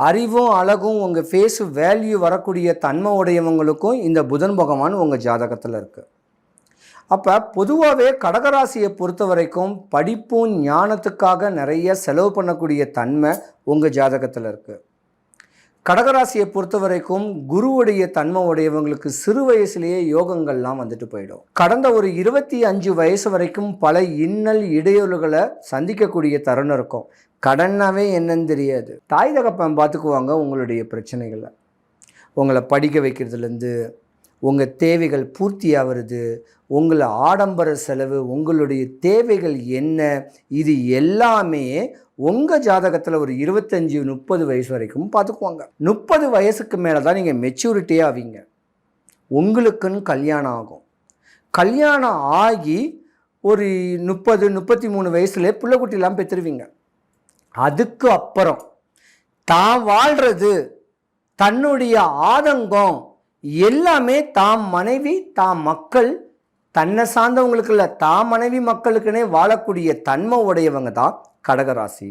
அறிவும் அழகும் உங்கள் ஃபேஸ் வேல்யூ வரக்கூடிய தன்மை உடையவங்களுக்கும் இந்த புதன் பகவான் உங்கள் ஜாதகத்தில் இருக்குது. அப்போ பொதுவாகவே கடகராசியை பொறுத்த வரைக்கும் படிப்பும் ஞானத்துக்காக நிறைய செலவு பண்ணக்கூடிய தன்மை உங்கள் ஜாதகத்தில் இருக்குது. கடகராசியை பொறுத்த வரைக்கும் குருவுடைய தன்மை உடையவங்களுக்கு சிறு வயசுலேயே யோகங்கள்லாம் வந்துட்டு போயிடும். கடந்த ஒரு 25 வயசு வரைக்கும் பல இன்னல் இடையூறுகளை சந்திக்கக்கூடிய தருணம் இருக்கும். கடனாவே என்னன்னு தெரியாது. தாய் தகப்பன் பார்த்துக்குவாங்க உங்களுடைய பிரச்சனைகளை. உங்களை படிக்க வைக்கிறதுலேருந்து உங்கள் தேவைகள் பூர்த்தி ஆகிறது, உங்களை ஆடம்பர செலவு, உங்களுடைய தேவைகள் என்ன, இது எல்லாமே உங்கள் ஜாதகத்தில் ஒரு 25-30 வயசு வரைக்கும் பார்த்துக்குவாங்க. 30 வயசுக்கு மேலே தான் நீங்கள் மெச்சூரிட்டியே ஆவீங்க. உங்களுக்குன்னு கல்யாணம் ஆகும். கல்யாணம் ஆகி ஒரு 30-33 வயசுலேயே பிள்ளைக்குட்டிலாம் பெற்றுருவீங்க. அதுக்கு அப்புறம் தான் வாழ்கிறது, தன்னுடைய ஆதங்கம் எல்லாமே தாம் மனைவி தாம் மக்கள், தன்னை சார்ந்தவங்களுக்கு இல்லை, தாம் மனைவி மக்களுக்குன்னே வாழக்கூடிய தன்மை உடையவங்க தான் கடகராசி.